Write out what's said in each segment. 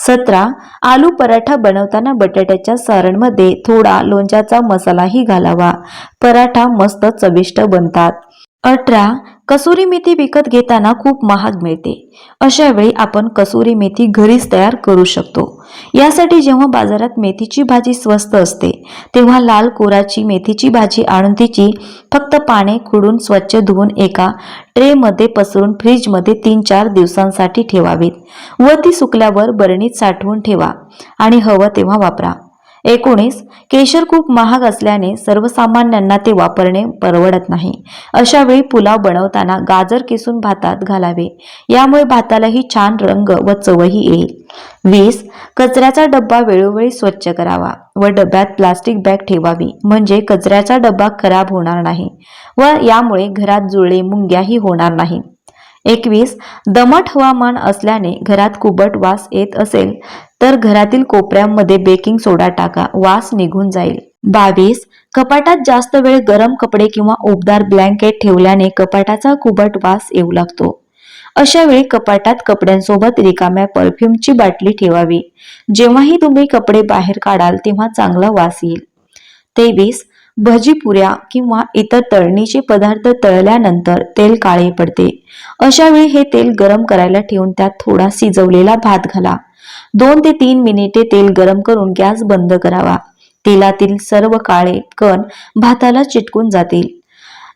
17. आलू पराठा बनवताना बटाट्याच्या सारणमध्ये थोडा लोणच्याचा मसालाही घालावा. पराठा मस्त चविष्ट बनतात. 18. कसुरी मेथी विकत घेताना खूप महाग मिळते. अशा वेळी आपण कसुरी मेथी घरीच तयार करू शकतो. यासाठी जेव्हा बाजारात मेथीची भाजी स्वस्त असते तेव्हा लाल कोराची मेथीची भाजी आणून तिची फक्त पाने खुडून स्वच्छ धुवून एका ट्रेमध्ये पसरून फ्रीजमध्ये 3-4 दिवसांसाठी ठेवावीत व ती सुकल्यावर बरणीत साठवून ठेवा आणि हवं तेव्हा वापरा. 19. केशर खूप महाग असल्याने सर्वसामान्यांना ते वापरणे परवडत नाही. अशा वेळी पुलाव बनवताना गाजर किसून भातात घालावे. यामुळे भातालाही छान रंग व चवही येईल. 20. कचऱ्याचा डब्बा वेळोवेळी स्वच्छ करावा व डब्यात प्लास्टिक बॅग ठेवावी म्हणजे कचऱ्याचा डब्बा खराब होणार नाही व यामुळे घरात जुळे मुंग्याही होणार नाही. 21. दमट हवामान असल्याने घरात कुबट वास येत असेल तर घरातील कोपऱ्यांमध्ये बेकिंग सोडा टाका, वास निघून जाईल. 22. कपाटात जास्त वेळ गरम कपडे किंवा उबदार ब्लँकेट ठेवल्याने कपाटाचा कुबट वास येऊ लागतो. अशा वेळी कपाटात कपड्यांसोबत रिकाम्या परफ्यूमची बाटली ठेवावी. जेव्हाही तुम्ही कपडे बाहेर काढाल तेव्हा चांगला वास येईल. 23. भजी पुऱ्या किंवा इतर तळणीचे पदार्थ तळल्यानंतर तेल काळे पडते. अशा वेळी हे तेल गरम करायला ठेवून त्यात थोडा शिजवलेला भात घाला. 2 ते 3 मिनिटे तेल गरम करून गॅस बंद करावा. तेलातील सर्व काळे कण भाताला चिटकून जातील.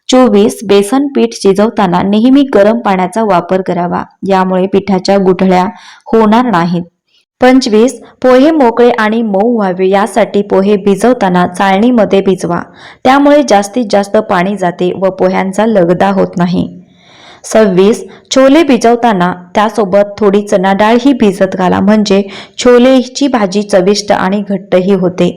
24. बेसन पीठ शिजवताना नेहमी गरम पाण्याचा वापर करावा. यामुळे पिठाच्या गुठळ्या होणार नाहीत. 25. पोहे मोकळे आणि मऊ व्हावे यासाठी पोहे भिजवताना चाळणीमध्ये भिजवा. त्यामुळे जास्तीत जास्त पाणी जाते व पोह्यांचा लगदा होत नाही. 26. छोले भिजवताना त्यासोबत थोडी चणा डाळही भिजत घाला म्हणजे छोलेची भाजी चविष्ट आणि घट्टही होते.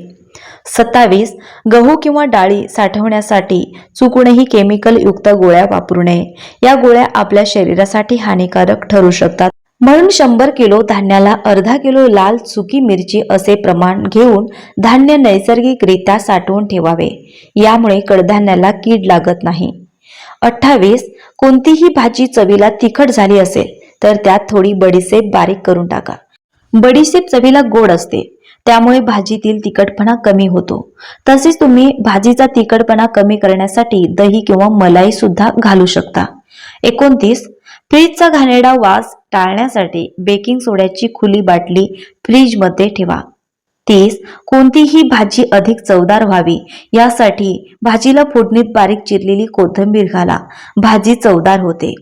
27. गहू किंवा डाळी साठवण्यासाठी चुकूनही केमिकल युक्त गोळ्या वापरू नये. या गोळ्या आपल्या शरीरासाठी हानिकारक ठरू शकतात. म्हणून 100 किलो धान्याला अर्धा किलो लाल सुकी मिरची असे प्रमाण घेऊन धान्य नैसर्गिकरित्या साठवून ठेवावे. यामुळे कडधान्याला कीड लागत नाही. 28. कोणतीही भाजी चवीला तिखट झाली असेल तर त्यात थोडी बडीशेप बारीक करून टाका. बडीशेप चवीला गोड असते त्यामुळे भाजीतील तिखटपणा कमी होतो. तसेच तुम्ही भाजीचा तिखटपणा कमी करण्यासाठी दही किंवा मलाई सुद्धा घालू शकता. 29. फ्रीजचा घाणेरडा वास टाळण्यासाठी बेकिंग सोड्याची खुली बाटली फ्रीजमध्ये ठेवा. 30. कोणतीही भाजी अधिक चवदार व्हावी यासाठी भाजीला फोडणीत बारीक चिरलेली कोथिंबीर घाला. भाजी चवदार होते.